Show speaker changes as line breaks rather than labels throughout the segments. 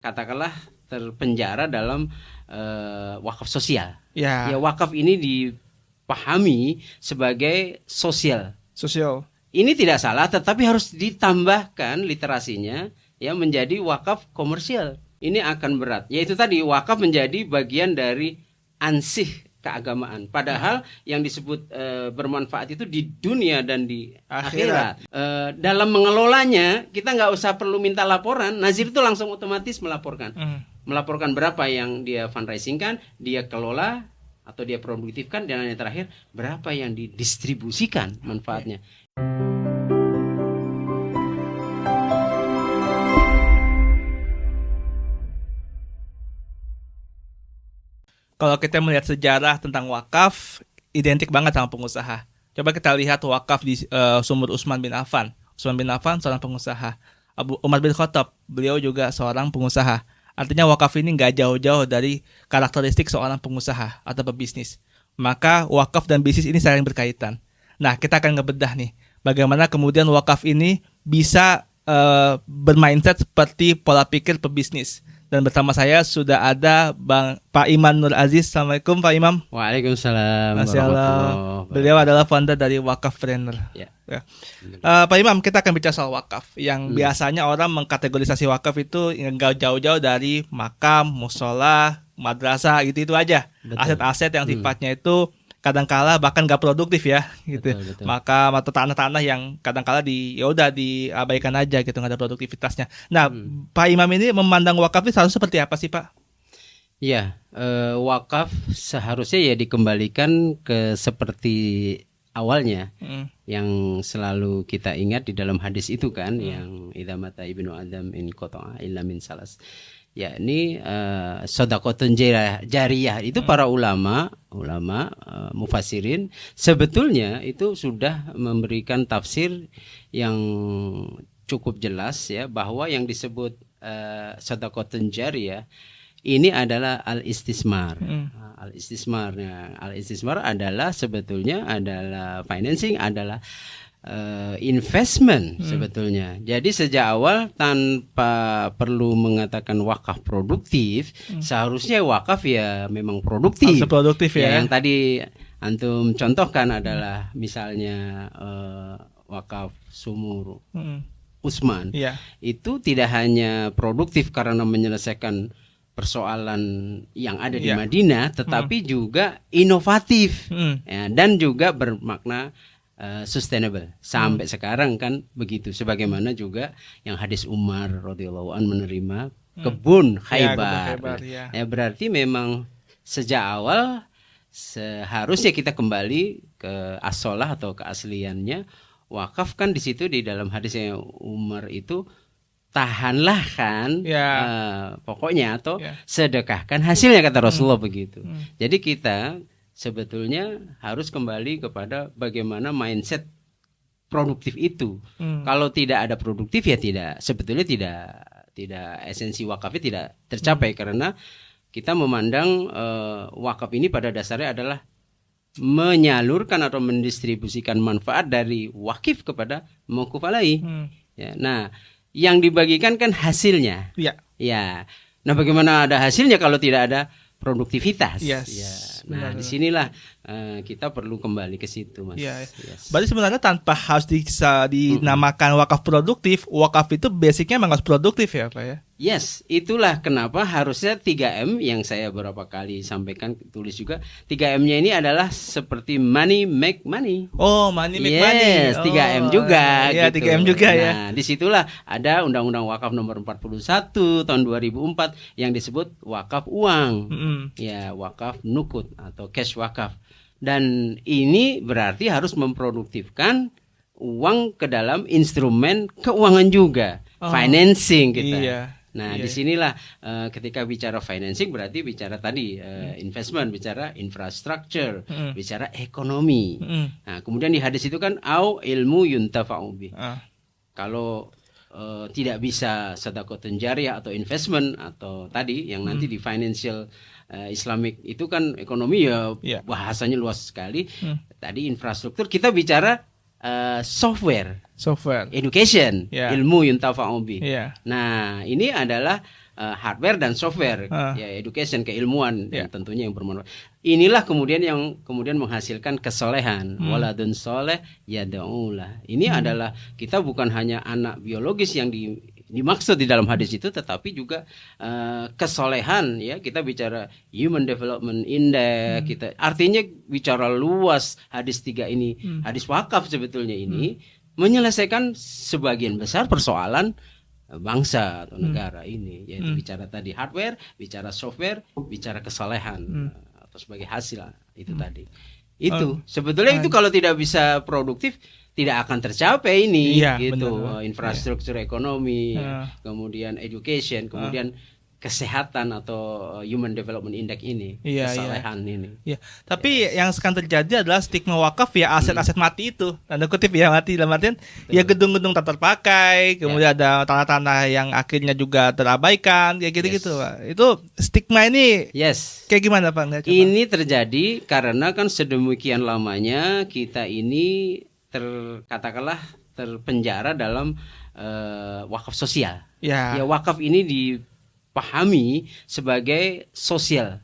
katakanlah terpenjara dalam wakaf sosial.
Ya,
Ya, wakaf ini dipahami sebagai sosial.
sosial.
Ini tidak salah, tetapi harus ditambahkan literasinya ya menjadi wakaf komersial. Ini akan berat. Yaitu tadi wakaf menjadi bagian dari ansih keagamaan. Padahal yang disebut bermanfaat itu di dunia dan di akhirat. Dalam mengelolanya kita nggak usah perlu minta laporan. Nazir itu langsung otomatis melaporkan. Melaporkan berapa yang dia fundraisingkan, dia kelola atau dia produktifkan, dan yang terakhir berapa yang didistribusikan manfaatnya.
Kalau kita melihat sejarah tentang wakaf, identik banget sama pengusaha. Coba kita lihat wakaf di sumur Utsman bin Affan. Utsman bin Affan seorang pengusaha. Abu Umar bin Khattab, beliau juga seorang pengusaha. Artinya wakaf ini nggak jauh-jauh dari karakteristik seorang pengusaha atau pebisnis. Maka wakaf dan bisnis ini saling berkaitan. Nah, kita akan ngebedah nih, bagaimana kemudian wakaf ini bisa bermindset seperti pola pikir pebisnis. Dan bersama saya sudah ada Pak Iman Nur Aziz. Assalamualaikum Pak Imam.
Waalaikumsalam.
Beliau adalah founder dari Wakafpreneur.
Ya.
Pak Imam, kita akan bicara soal wakaf. Yang biasanya orang mengkategorisasi wakaf itu nggak jauh-jauh dari makam, musola, madrasah, gitu-itu aja.
Betul.
Aset-aset yang sifatnya itu kadangkala bahkan nggak produktif ya, gitu.
Betul.
Makam atau tanah-tanah yang kadangkala diabaikan aja gitu, nggak ada produktivitasnya. Nah, Pak Imam ini memandang wakaf itu harus seperti apa sih, Pak?
Ya, wakaf seharusnya ya dikembalikan ke seperti awalnya, yang selalu kita ingat di dalam hadis itu kan, yang idza mata ibnu adam in qata'a illa min salas. Ya, ini shadaqatun jariyah itu para ulama mufassirin sebetulnya itu sudah memberikan tafsir yang cukup jelas ya, bahwa yang disebut shadaqatun jariyah ini adalah al-istismar. Al-istismar adalah sebetulnya adalah financing, adalah investment sebetulnya. Jadi sejak awal tanpa perlu mengatakan wakaf produktif, seharusnya wakaf ya memang produktif.
Harus produktif ya.
Yang tadi antum contohkan adalah misalnya wakaf sumur Utsman. Itu tidak hanya produktif karena menyelesaikan persoalan yang ada di Madinah, tetapi juga inovatif ya, dan juga bermakna sustainable sampai sekarang kan begitu. Sebagaimana juga yang hadis Umar radhiyallahu an menerima kebun Khaybar. Ya, berarti memang sejak awal seharusnya kita kembali ke as-shalah atau keasliannya. Wakaf kan di situ di dalam hadisnya Umar itu tahanlah kan pokoknya atau sedekahkan hasilnya, kata Rasulullah begitu. Jadi kita sebetulnya harus kembali kepada bagaimana mindset produktif itu. Kalau tidak ada produktif ya sebetulnya tidak esensi wakafnya tidak tercapai, karena kita memandang wakaf ini pada dasarnya adalah menyalurkan atau mendistribusikan manfaat dari wakif kepada mauquf alaihi. Ya, nah, yang dibagikan kan hasilnya. Ya. Nah, bagaimana ada hasilnya kalau tidak ada produktivitas? Nah, disinilah kita perlu kembali ke situ, Mas.
Berarti sebenarnya tanpa harus dinamakan wakaf produktif, wakaf itu basicnya memang harus produktif ya, Pak ya?
Yes, itulah kenapa harusnya 3M yang saya beberapa kali sampaikan, tulis juga. 3M-nya ini adalah seperti money make money.
Oh, money make money.
Yes, 3M juga.
Iya,
gitu.
3M juga ya.
Nah, disitulah ada Undang-Undang Wakaf Nomor 41 tahun 2004 yang disebut wakaf uang. Ya, wakaf nukut atau cash wakaf. Dan ini berarti harus memproduktifkan uang ke dalam instrumen keuangan juga, financing kita. Nah, disinilah ketika bicara financing berarti bicara tadi investment, bicara infrastructure, bicara ekonomi. Nah, kemudian di hadis itu kan au ilmu yuntafa'u bih. Kalau tidak bisa sedekahun jariyah atau investment atau tadi yang nanti di financial Islamic itu kan ekonomi ya bahasanya luas sekali. Tadi infrastruktur, kita bicara software, education, ilmu yuntafa'u bih. Nah, ini adalah hardware dan software, ya education, keilmuan, dan tentunya yang bermanfaat. Inilah kemudian yang kemudian menghasilkan kesolehan. Waladun soleh yad'ulah. Ini adalah kita bukan hanya anak biologis yang dimaksud di dalam hadis itu, tetapi juga kesolehan, ya. Kita bicara Human Development Index, kita artinya bicara luas hadis 3 ini, hadis wakaf sebetulnya ini menyelesaikan sebagian besar persoalan bangsa atau negara ini, yaitu bicara tadi hardware, bicara software, bicara kesolehan atau sebagai hasil itu tadi. Itu sebetulnya itu kalau tidak bisa produktif tidak akan tercapai ini, gitu. Infrastruktur ekonomi, kemudian education, kemudian kesehatan atau Human Development Index ini, kesalahan ini.
Tapi yang sekarang terjadi adalah stigma wakaf, ya aset-aset mati itu, tanda kutip ya, mati dalam artian ya gedung-gedung tak terpakai, kemudian ada tanah-tanah yang akhirnya juga terabaikan, kayak gitu-gitu. Itu stigma ini kayak gimana Pak?
Ini terjadi karena kan sedemikian lamanya kita ini katakanlah terpenjara dalam wakaf sosial. Ya wakaf ini dipahami sebagai sosial.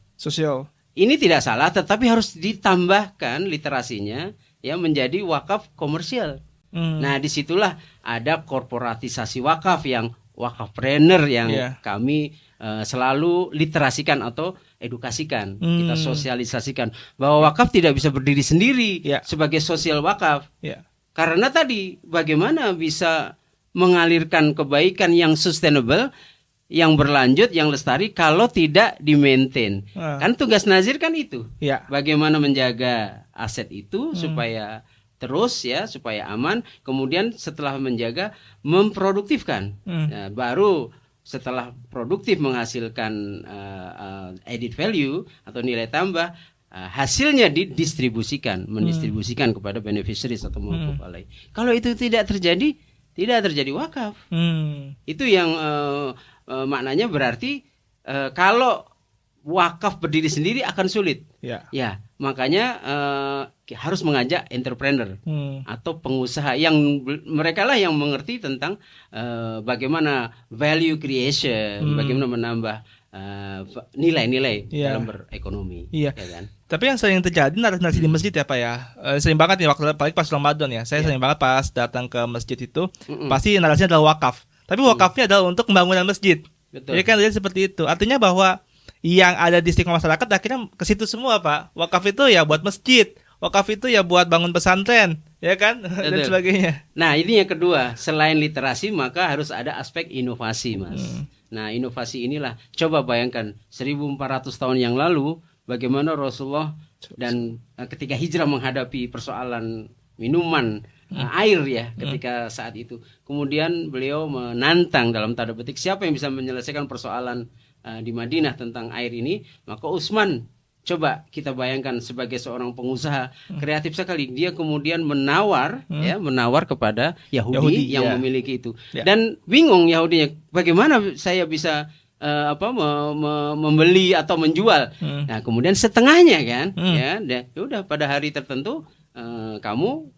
Ini tidak salah, tetapi harus ditambahkan literasinya, ya, menjadi wakaf komersial. Nah, disitulah ada korporatisasi wakaf, yang wakafpreneur yang kami selalu literasikan atau edukasikan, kita sosialisasikan bahwa wakaf tidak bisa berdiri sendiri sebagai sosial wakaf. Karena tadi bagaimana bisa mengalirkan kebaikan yang sustainable, yang berlanjut, yang lestari kalau tidak di-maintain. Kan tugas nazir kan itu. Bagaimana menjaga aset itu supaya terus, ya, supaya aman, kemudian setelah menjaga memproduktifkan. Nah, baru setelah produktif menghasilkan added value atau nilai tambah, hasilnya mendistribusikan kepada beneficiaries atau mawquf alaih. Kalau itu tidak terjadi wakaf. Itu yang maknanya berarti kalau wakaf berdiri sendiri akan sulit. Ya, makanya harus mengajak entrepreneur atau pengusaha yang mereka lah yang mengerti tentang bagaimana value creation, bagaimana menambah nilai-nilai dalam berekonomi. Ya kan?
Tapi yang sering terjadi narasi di masjid, ya Pak, ya, sering banget nih, waktu apalagi pas Ramadan, ya, saya sering banget pas datang ke masjid itu pasti narasinya adalah wakaf. Tapi wakafnya adalah untuk pembangunan masjid. Jadi kan seperti itu. Artinya bahwa yang ada di stigma masyarakat akhirnya ke situ semua, Pak. Wakaf itu ya buat masjid, wakaf itu ya buat bangun pesantren, ya kan? Dan sebagainya.
Nah, ini yang kedua, selain literasi maka harus ada aspek inovasi, Mas. Nah, inovasi inilah, coba bayangkan 1400 tahun yang lalu bagaimana Rasulullah dan ketika hijrah menghadapi persoalan minuman, air, ya, ketika saat itu. Kemudian beliau menantang dalam tanda petik siapa yang bisa menyelesaikan persoalan di Madinah tentang air ini. Maka Utsman, coba kita bayangkan sebagai seorang pengusaha kreatif sekali, dia kemudian menawar kepada Yahudi yang memiliki itu. Dan bingung Yahudinya, bagaimana saya bisa membeli atau menjual. Nah, kemudian setengahnya kan, ya udah pada hari tertentu kamu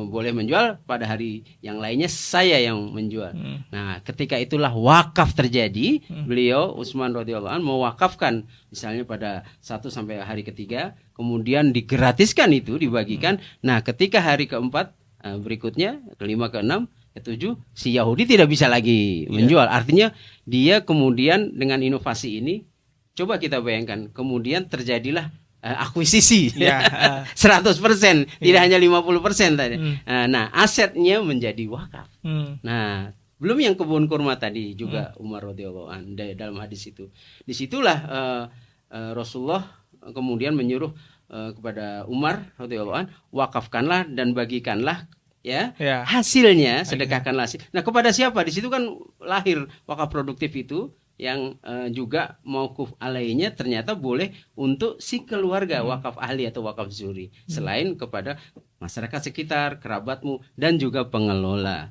boleh menjual, pada hari yang lainnya saya yang menjual. Nah, ketika itulah wakaf terjadi. Beliau Utsman radhiyallahu anhu mewakafkan misalnya pada 1 sampai hari ketiga, kemudian digratiskan itu, dibagikan. Nah, ketika hari keempat berikutnya, kelima, keenam, ketujuh, si Yahudi tidak bisa lagi menjual. Artinya dia kemudian dengan inovasi ini, coba kita bayangkan, kemudian terjadilah akuisisi 100%, tidak hanya 50% tadi. Nah, asetnya menjadi wakaf. Nah, belum yang kebun kurma tadi juga Umar radhiyallahu anhu dalam hadis itu. Disitulah Rasulullah kemudian menyuruh kepada Umar radhiyallahu anhu, wakafkanlah dan bagikanlah, ya, hasilnya, sedekahkanlah. Nah, kepada siapa? Di situ kan lahir wakaf produktif itu, yang juga mauquf alainya ternyata boleh untuk si keluarga, wakaf ahli atau wakaf zuri, selain kepada masyarakat sekitar, kerabatmu, dan juga pengelola,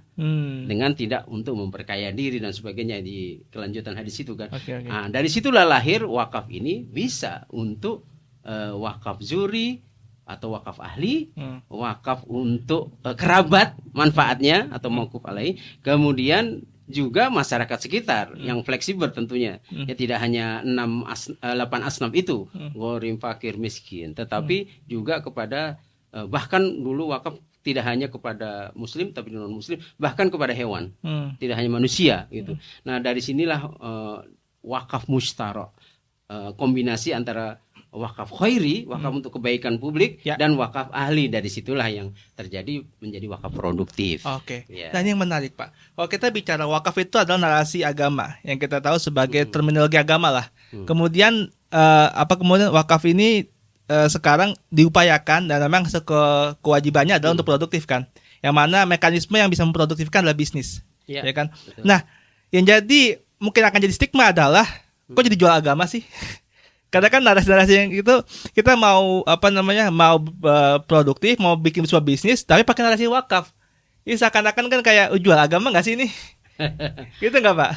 dengan tidak untuk memperkaya diri dan sebagainya di kelanjutan hadis itu kan. Nah, dari situlah lahir wakaf ini bisa untuk wakaf zuri atau wakaf ahli, wakaf untuk kerabat manfaatnya atau mauquf alai, kemudian juga masyarakat sekitar yang fleksibel tentunya. Ya tidak hanya 8 asnaf itu, gharim, fakir, miskin, tetapi juga kepada bahkan dulu wakaf tidak hanya kepada muslim tapi non muslim, bahkan kepada hewan. Tidak hanya manusia gitu. Nah, dari sinilah wakaf mustarak, kombinasi antara wakaf khairi, wakaf untuk kebaikan publik, dan wakaf ahli. Dari situlah yang terjadi menjadi wakaf produktif.
Oke. Nah, ini yang menarik, Pak. Kalau kita bicara wakaf itu adalah narasi agama yang kita tahu sebagai terminologi agama lah. Kemudian kemudian wakaf ini sekarang diupayakan dan memang kewajibannya adalah untuk produktif kan. Yang mana mekanisme yang bisa memproduktifkan adalah bisnis. Ya kan? Betul. Nah, yang jadi mungkin akan jadi stigma adalah kok jadi jual agama sih? Karena kan narasi-narasi yang itu kita mau mau produktif, mau bikin sebuah bisnis, tapi pakai narasi wakaf. Ini seakan-akan kan kayak jual agama nggak sih ini? Gitu nggak, Pak?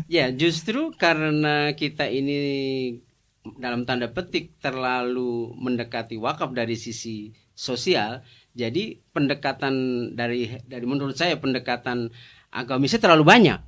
Ya, justru karena kita ini dalam tanda petik terlalu mendekati wakaf dari sisi sosial, jadi pendekatan dari menurut saya pendekatan agamisnya terlalu banyak.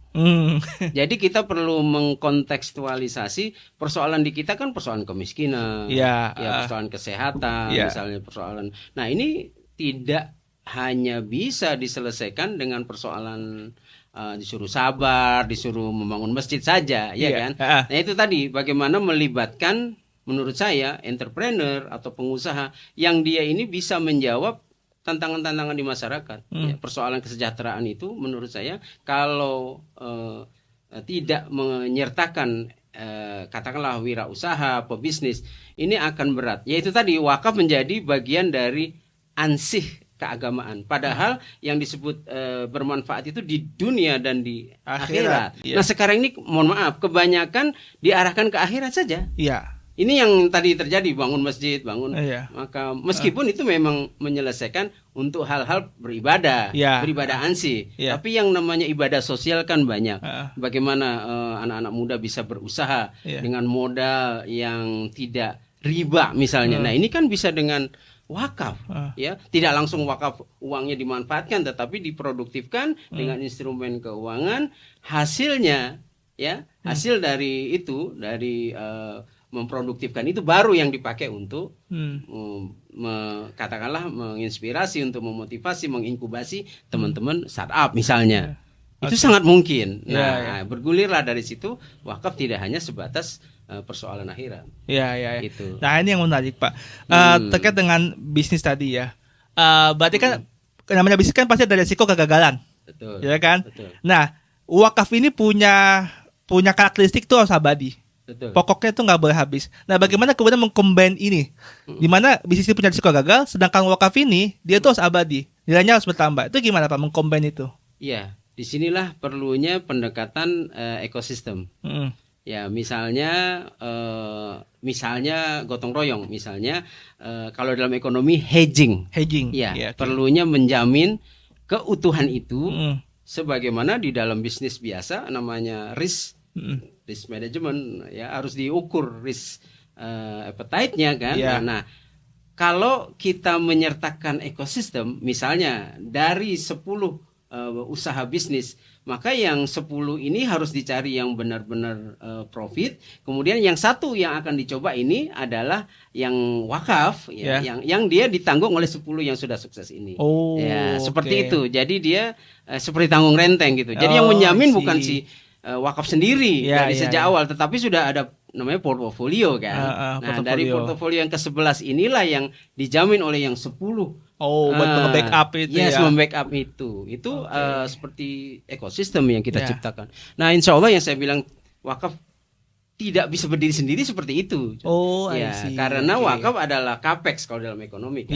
Jadi kita perlu mengkontekstualisasi persoalan di kita kan persoalan kemiskinan, persoalan kesehatan, misalnya persoalan. Nah, ini tidak hanya bisa diselesaikan dengan persoalan disuruh sabar, disuruh membangun masjid saja, ya kan? Nah, itu tadi bagaimana melibatkan menurut saya entrepreneur atau pengusaha yang dia ini bisa menjawab tantangan-tantangan di masyarakat. Ya, persoalan kesejahteraan itu menurut saya kalau tidak menyertakan katakanlah wirausaha, pebisnis, ini akan berat. Yaitu tadi wakaf menjadi bagian dari ansih keagamaan. Padahal yang disebut bermanfaat itu di dunia dan di akhirat. Nah, sekarang ini mohon maaf kebanyakan diarahkan ke akhirat saja. Ini yang tadi terjadi, bangun masjid, maka meskipun itu memang menyelesaikan untuk hal-hal beribadah, beribadah ansih, tapi yang namanya ibadah sosial kan banyak. Bagaimana anak-anak muda bisa berusaha dengan modal yang tidak riba misalnya. Nah, ini kan bisa dengan wakaf, ya, tidak langsung wakaf uangnya dimanfaatkan, tetapi diproduktifkan dengan instrumen keuangan. Hasilnya, hasil dari itu dari memproduktifkan itu baru yang dipakai untuk katakanlah menginspirasi, untuk memotivasi, menginkubasi teman-teman startup misalnya. Itu sangat mungkin. Nah, bergulirlah dari situ. Wakaf tidak hanya sebatas persoalan akhirat.
Gitu. Nah, ini yang menarik, Pak. Terkait dengan bisnis tadi ya. Berarti kan namanya bisnis kan pasti ada risiko kegagalan.
Betul.
Ya kan?
Betul.
Nah, wakaf ini punya karakteristik tuh harus abadi.
Betul.
Pokoknya itu nggak boleh habis. Nah, bagaimana kemudian mengcombine ini? Di mana bisnis ini punya risiko gagal, sedangkan wakaf ini dia tuh harus abadi, nilainya harus bertambah. Itu gimana, Pak, mengcombine itu?
Iya, disinilah perlunya pendekatan ekosistem. Ya, misalnya gotong royong, misalnya kalau dalam ekonomi hedging. Ya, perlunya menjamin keutuhan itu, sebagaimana di dalam bisnis biasa namanya risk management, ya, harus diukur risk appetite-nya kan. Nah, kalau kita menyertakan ekosistem, misalnya dari 10 usaha bisnis, maka yang 10 ini harus dicari yang benar-benar profit. Kemudian yang satu yang akan dicoba ini adalah yang wakaf, yang dia ditanggung oleh 10 yang sudah sukses ini. Seperti itu. Jadi dia seperti tanggung renteng gitu. Jadi yang menjamin bukan si wakaf sendiri dari sejak awal, tetapi sudah ada namanya portofolio kan. Dari portofolio yang ke-11 inilah yang dijamin oleh yang 10.
Buat nge-backup itu
membackup itu. Itu seperti ekosistem yang kita ciptakan. Nah, insya Allah yang saya bilang wakaf tidak bisa berdiri sendiri seperti itu. Karena wakaf adalah capex kalau dalam ekonomi kan.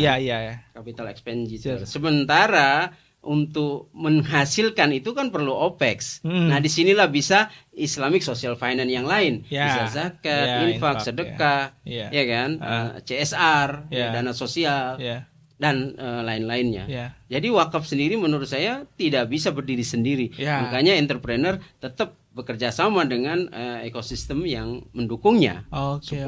Capital expenditure. Sementara untuk menghasilkan itu kan perlu OPEX. Nah, disinilah bisa Islamic Social Finance yang lain, bisa zakat, infak, sedekah, ya kan, CSR, dana sosial, dan lain-lainnya. Jadi wakaf sendiri menurut saya tidak bisa berdiri sendiri. Makanya entrepreneur tetap bekerja sama dengan ekosistem yang mendukungnya,
Oke.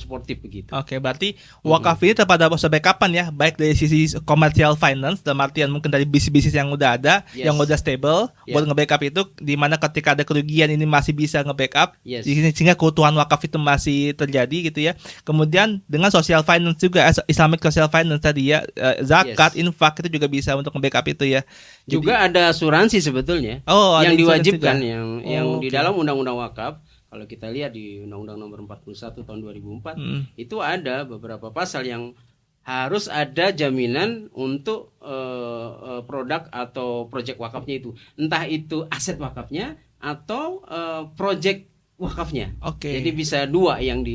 supportif begitu.
Oke, berarti wakaf ini terhadap backupan ya, baik dari sisi commercial finance, dalam artian mungkin dari bisnis-bisnis yang udah ada, yang udah stable, buat nge-backup itu, di mana ketika ada kerugian ini masih bisa nge-backup, sehingga keutuhan wakaf itu masih terjadi gitu ya. Kemudian dengan social finance juga, Islamic social finance tadi ya, zakat, infak itu juga bisa untuk nge-backup itu ya.
Jadi, juga ada asuransi sebetulnya yang diwajibkan yang di dalam Undang-Undang Wakaf. Kalau kita lihat di Undang-Undang Nomor 41 tahun 2004 itu ada beberapa pasal yang harus ada jaminan untuk produk atau proyek wakafnya itu, entah itu aset wakafnya atau proyek wakafnya. Jadi bisa dua yang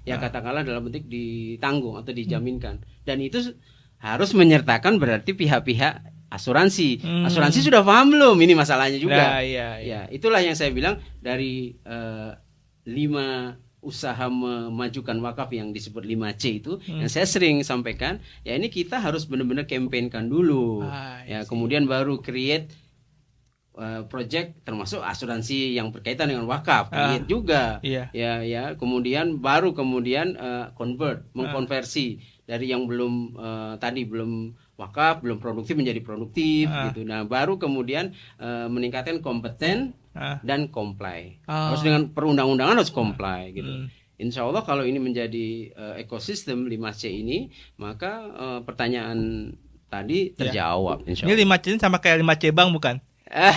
katakanlah dalam bentuk ditanggung atau dijaminkan, dan itu harus menyertakan berarti pihak-pihak asuransi. Asuransi sudah paham belum ini masalahnya juga. Ya, itulah yang saya bilang dari 5 usaha memajukan wakaf yang disebut 5C itu, yang saya sering sampaikan, ya ini kita harus benar-benar campaignkan dulu. Kemudian baru create project termasuk asuransi yang berkaitan dengan wakaf, create juga. Kemudian mengkonversi dari yang belum belum wakaf, belum produktif menjadi produktif gitu. Nah, baru kemudian meningkatkan kompeten dan comply. Harus dengan perundang-undangan harus comply gitu. Insya Allah kalau ini menjadi ekosistem 5C ini, maka pertanyaan tadi terjawab. Insya Allah.
Ini 5C ini sama kayak 5C bank bukan?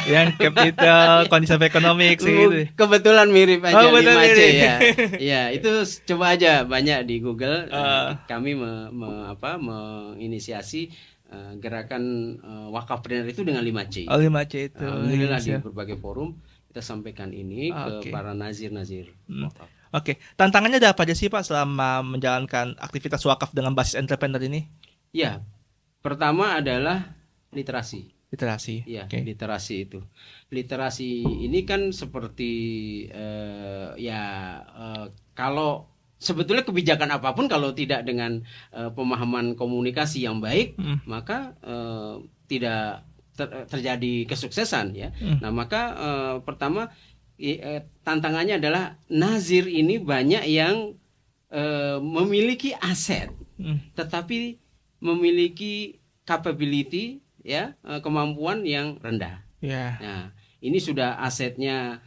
Yang capital, condition economics gitu.
Kebetulan mirip aja 5C ya. Ya, itu coba aja banyak di Google. Kami menginisiasi gerakan wakafpreneur itu dengan 5C.
5C itu.
Alhamdulillah di berbagai forum kita sampaikan ini ke para nazir-nazir wakaf.
Tantangannya ada apa aja sih Pak selama menjalankan aktivitas wakaf dengan basis entrepreneur ini?
Ya, pertama adalah literasi.
Literasi.
Literasi itu. Literasi ini kan seperti kalau sebetulnya kebijakan apapun kalau tidak dengan pemahaman komunikasi yang baik, maka tidak terjadi kesuksesan ya. Nah, maka pertama tantangannya adalah nazir ini banyak yang memiliki aset, tetapi memiliki capability kemampuan yang rendah. Nah, ini sudah asetnya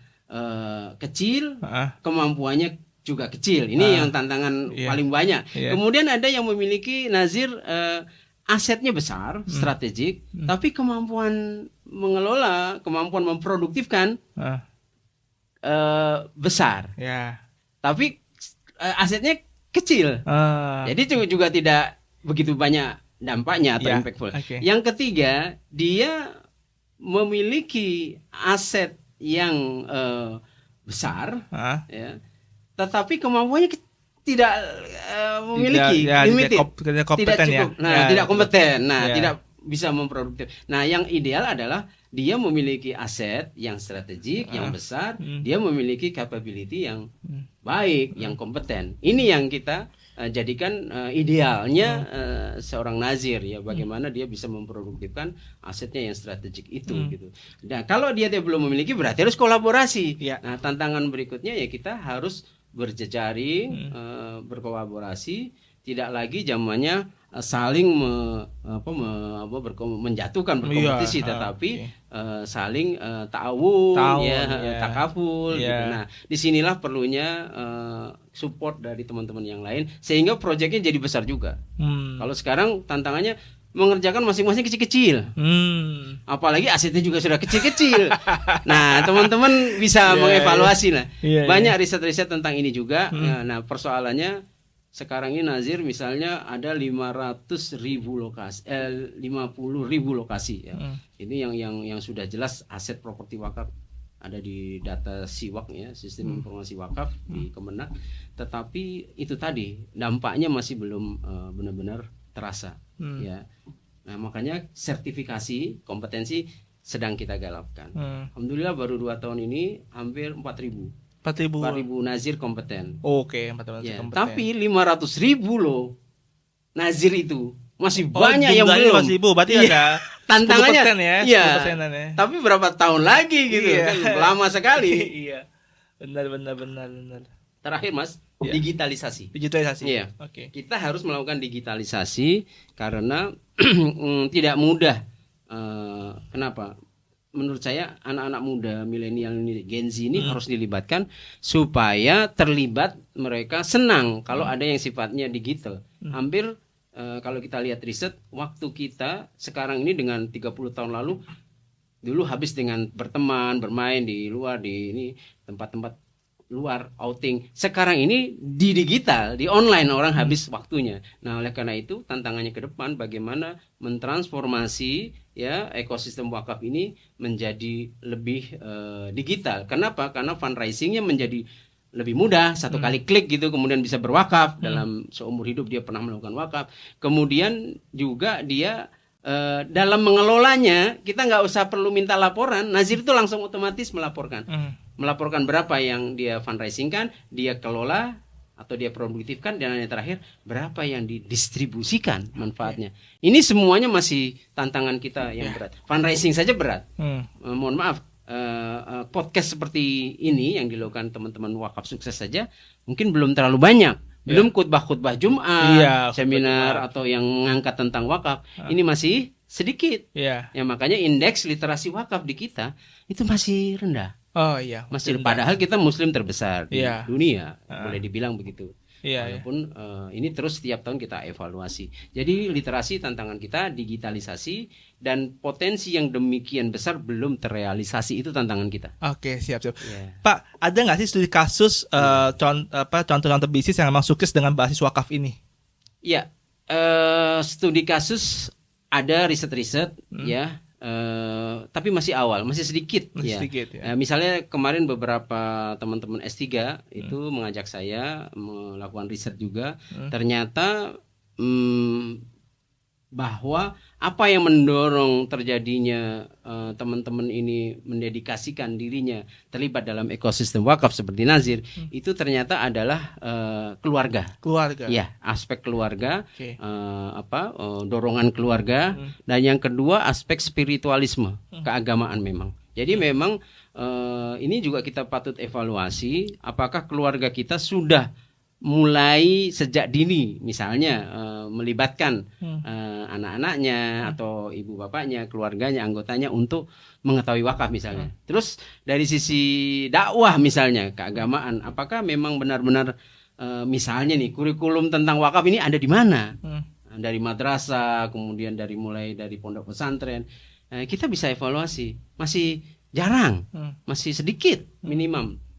kecil, kemampuannya juga kecil. Ini yang tantangan paling banyak. Kemudian ada yang memiliki nazir asetnya besar, strategik, tapi kemampuan mengelola, kemampuan memproduktifkan besar. Tapi asetnya kecil. Jadi juga tidak begitu banyak dampaknya atau impactful. Yang ketiga, dia memiliki aset yang besar, tetapi kemampuannya tidak memiliki, limited, tidak cukup, tidak kompeten, tidak bisa memproduktif. Nah, yang ideal adalah dia memiliki aset yang strategik, yang besar, dia memiliki capability yang baik, yang kompeten. Ini yang kita jadikan idealnya seorang nazir ya, bagaimana dia bisa memproduktifkan asetnya yang strategik itu gitu. Dan kalau dia belum memiliki berarti harus kolaborasi. Nah, tantangan berikutnya ya kita harus berjejaring, berkolaborasi, tidak lagi zamannya saling menjatuhkan berkompetisi, tetapi saling ta'awun, takaful gitu. Nah, disinilah perlunya support dari teman-teman yang lain sehingga proyeknya jadi besar juga. Kalau sekarang tantangannya mengerjakan masing-masing kecil-kecil, apalagi asetnya juga sudah kecil-kecil. Nah, teman-teman bisa mengevaluasi lah. Banyak riset-riset tentang ini juga. Nah, persoalannya sekarang ini nazir misalnya ada 50.000 lokasi ya. Ini yang sudah jelas aset properti wakaf ada di data SIWAK ya, sistem informasi wakaf di Kemenak. Tetapi itu tadi dampaknya masih belum benar-benar terasa ya. Nah, makanya sertifikasi kompetensi sedang kita galakkan. Alhamdulillah baru 2 tahun ini hampir 4.000 nazir kompeten.
4.000 nazir kompeten.
Tapi 500.000 loh nazir itu masih banyak yang belum.
Berarti ada
tantangannya
10% ya,
iya,
10%-an ya.
tapi berapa tahun lagi gitu kan, lama sekali.
Iya. Benar.
Terakhir Mas, digitalisasi. Iya.
Oke.
Kita harus melakukan digitalisasi karena tidak mudah. Kenapa? Menurut saya anak-anak muda milenial ini, Gen Z ini harus dilibatkan supaya terlibat, mereka senang kalau ada yang sifatnya digital. Hampir kalau kita lihat riset, waktu kita sekarang ini dengan 30 tahun lalu, dulu habis dengan berteman, bermain di luar, di ini tempat-tempat luar, outing. Sekarang ini di digital, di online orang habis waktunya. Nah, oleh karena itu tantangannya ke depan bagaimana mentransformasi ya ekosistem wakaf ini menjadi lebih digital. Kenapa? Karena fundraisingnya menjadi lebih mudah, satu kali klik gitu kemudian bisa berwakaf. Dalam seumur hidup dia pernah melakukan wakaf. Kemudian juga dia dalam mengelolanya kita nggak usah perlu minta laporan, nazir itu langsung otomatis melaporkan. Melaporkan berapa yang dia fundraisingkan, dia kelola atau dia produktifkan, dan yang terakhir berapa yang didistribusikan manfaatnya. Ini semuanya masih tantangan kita yang berat. Fundraising saja berat. Mohon maaf, podcast seperti ini yang dilakukan teman-teman wakaf sukses saja mungkin belum terlalu banyak. Belum khutbah-khutbah Jumat, seminar atau yang mengangkat tentang wakaf. Ini masih sedikit. Ya, makanya indeks literasi wakaf di kita itu masih rendah.
Oh iya,
masih rendah. Padahal kita muslim terbesar di dunia, boleh dibilang begitu. Walaupun ini terus setiap tahun kita evaluasi. Jadi literasi tantangan kita, digitalisasi, dan potensi yang demikian besar belum terrealisasi, itu tantangan kita.
Oke, siap. Pak, ada nggak sih studi kasus contoh-contoh bisnis yang memang sukses dengan basis wakaf ini?
Iya, studi kasus ada, riset-riset ya. Tapi masih awal, masih sedikit. Misalnya kemarin beberapa teman-teman S3 itu mengajak saya melakukan riset juga. Ternyata bahwa apa yang mendorong terjadinya teman-teman ini mendedikasikan dirinya terlibat dalam ekosistem wakaf seperti Nazir, itu ternyata adalah keluarga. Ya, aspek keluarga, dorongan keluarga, dan yang kedua aspek spiritualisme, keagamaan memang. Jadi memang ini juga kita patut evaluasi, apakah keluarga kita sudah mulai sejak dini, misalnya melibatkan anak-anaknya atau ibu bapaknya, keluarganya, anggotanya untuk mengetahui wakaf misalnya. Terus dari sisi dakwah misalnya, keagamaan, apakah memang benar-benar misalnya nih kurikulum tentang wakaf ini ada di mana? Dari madrasah, kemudian mulai dari pondok pesantren, kita bisa evaluasi. Masih jarang, masih sedikit,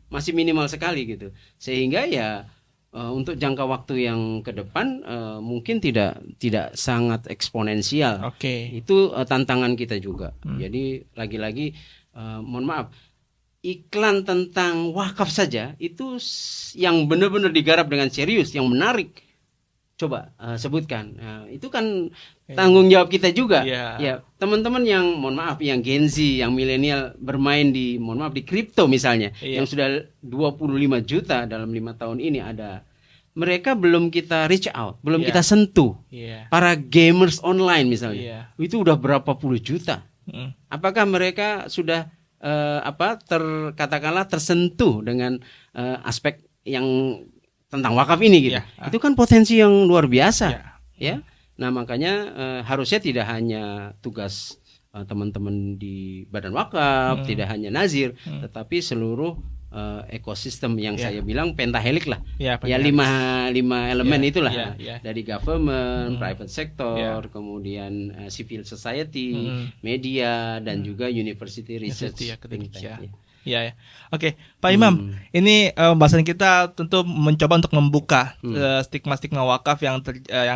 masih minimal sekali gitu. Sehingga ya untuk jangka waktu yang ke depan mungkin tidak sangat eksponensial. Itu tantangan kita juga. Jadi lagi-lagi mohon maaf, iklan tentang wakaf saja itu yang benar-benar digarap dengan serius, yang menarik. Coba sebutkan. Itu kan tanggung jawab kita juga. Ya, teman-teman yang mohon maaf, yang Gen Z, yang milenial bermain di kripto misalnya, yang sudah 25 juta dalam 5 tahun ini ada. Mereka belum kita reach out, belum kita sentuh. Para gamers online misalnya, itu udah berapa puluh juta. Apakah mereka sudah katakanlah tersentuh dengan aspek yang tentang wakaf ini gitu? Itu kan potensi yang luar biasa. Ya. Nah, makanya harusnya tidak hanya tugas teman-teman di Badan Wakaf, tidak hanya Nazir, tetapi seluruh ekosistem yang saya bilang pentahelik lah. Ya, lima elemen itulah. Dari government, private sector, kemudian civil society, media, dan juga university research.
Ya. Oke, Pak Imam, ini bahasan kita tentu mencoba untuk membuka stigma-stigma wakaf yang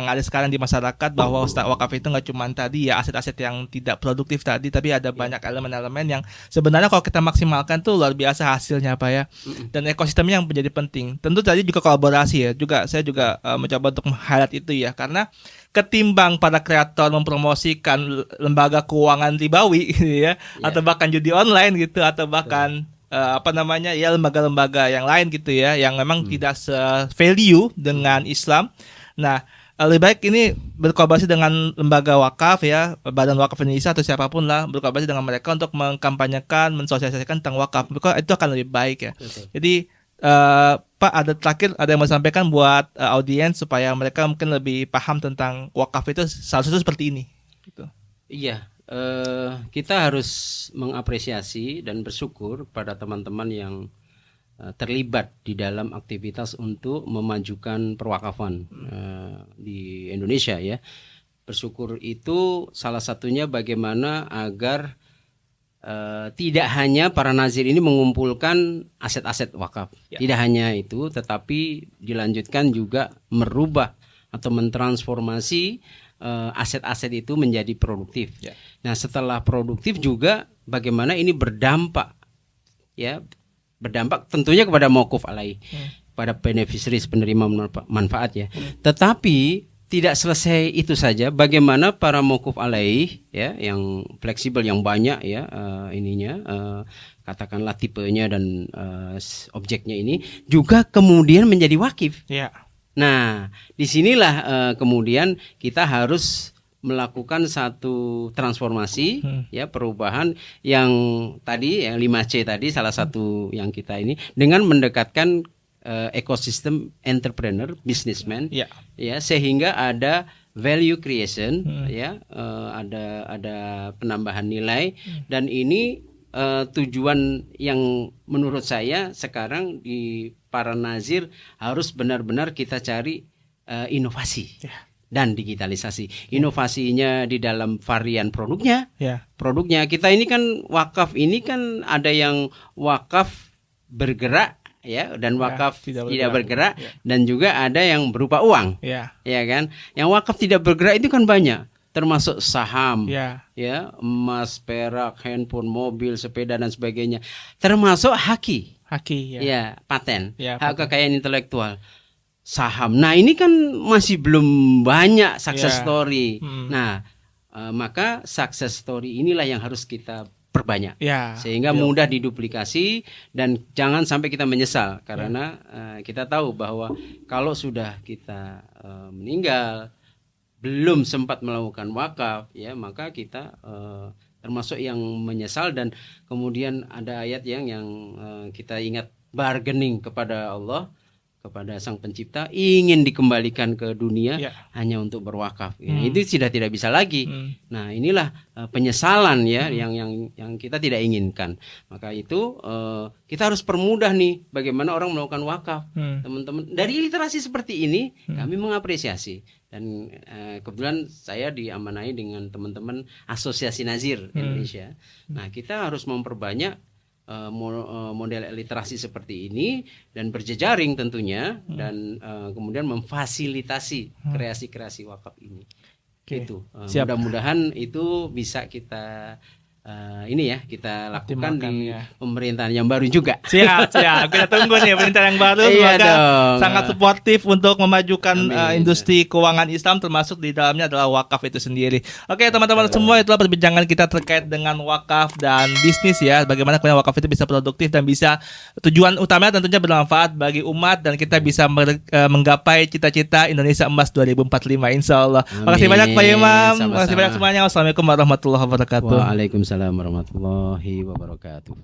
ada sekarang di masyarakat, bahwa wakaf itu nggak cuma tadi ya aset-aset yang tidak produktif tadi, tapi ada banyak elemen-elemen yang sebenarnya kalau kita maksimalkan tuh luar biasa hasilnya, Pak ya. Dan ekosistemnya yang menjadi penting. Tentu tadi juga kolaborasi ya. Saya juga mencoba untuk highlight itu ya, karena ketimbang para kreator mempromosikan lembaga keuangan ribawi gitu ya, atau bahkan judi online gitu, atau bahkan lembaga-lembaga yang lain gitu ya, yang memang tidak se-value dengan Islam. Nah, lebih baik ini berkolaborasi dengan lembaga wakaf ya, Badan Wakaf Indonesia atau siapapun lah, berkolaborasi dengan mereka untuk mengkampanyekan, mensosialisasikan tentang wakaf. Maka itu akan lebih baik ya. Betul. Jadi Pak, ada terakhir ada yang mau sampaikan buat audiens supaya mereka mungkin lebih paham tentang wakaf itu seharusnya seperti ini. Gitu.
Iya, kita harus mengapresiasi dan bersyukur pada teman-teman yang terlibat di dalam aktivitas untuk memajukan perwakafan di Indonesia ya. Bersyukur itu salah satunya bagaimana agar tidak hanya para nazir ini mengumpulkan aset-aset wakaf, tidak hanya itu, tetapi dilanjutkan juga merubah atau mentransformasi aset-aset itu menjadi produktif. Nah, setelah produktif juga bagaimana ini berdampak, ya, berdampak tentunya kepada mauquf alaih, pada beneficiaries, penerima manfaat ya. Tetapi tidak selesai itu saja, bagaimana para mauquf alaih ya yang fleksibel, yang banyak ya katakanlah tipenya dan objeknya ini juga kemudian menjadi wakif. Ya. Nah, disinilah kemudian kita harus melakukan satu transformasi ya, perubahan yang tadi yang 5C tadi salah satu yang kita ini dengan mendekatkan ekosistem entrepreneur, businessman ya, sehingga ada value creation ya, ada penambahan nilai dan ini tujuan yang menurut saya sekarang di para nazir harus benar-benar kita cari inovasi dan digitalisasi. Inovasinya di dalam varian produknya. Produknya kita ini kan wakaf ini kan ada yang wakaf bergerak ya, dan wakaf tidak bergerak dan juga ada yang berupa uang. Ya kan? Yang wakaf tidak bergerak itu kan banyak, termasuk saham, ya, emas, perak, handphone, mobil, sepeda dan sebagainya. Termasuk haki, ya, paten, hak kekayaan intelektual. Saham. Nah, ini kan masih belum banyak success story. Nah, maka success story inilah yang harus kita perbanyak sehingga mudah diduplikasi dan jangan sampai kita menyesal karena kita tahu bahwa kalau sudah kita meninggal belum sempat melakukan wakaf ya, maka kita termasuk yang menyesal. Dan kemudian ada ayat yang kita ingat, bargaining kepada Allah, kepada Sang Pencipta, ingin dikembalikan ke dunia hanya untuk berwakaf. Itu sudah tidak bisa lagi. Nah, inilah penyesalan ya yang kita tidak inginkan. Maka itu kita harus permudah nih bagaimana orang melakukan wakaf. Teman-teman dari literasi seperti ini kami mengapresiasi. Dan kebetulan saya diamanai dengan teman-teman Asosiasi Nazir Indonesia. Nah, kita harus memperbanyak model literasi seperti ini dan berjejaring tentunya dan kemudian memfasilitasi kreasi-kreasi wakaf ini. Itu mudah-mudahan itu bisa kita kita lakukan di pemerintahan yang baru juga. Siap.
Kita tunggu nih pemerintahan yang baru. Semoga sangat suportif untuk memajukan industri keuangan Islam, termasuk di dalamnya adalah wakaf itu sendiri. Oke, teman-teman semua, itulah perbincangan kita terkait dengan wakaf dan bisnis ya. Bagaimana kemudian wakaf itu bisa produktif dan bisa, tujuan utamanya tentunya bermanfaat bagi umat dan kita bisa menggapai cita-cita Indonesia Emas 2045 insyaallah. Makasih banyak Pak Imam. Makasih banyak semuanya. Wassalamualaikum warahmatullahi wabarakatuh.
Waalaikumsalam warahmatullahi wabarakatuh.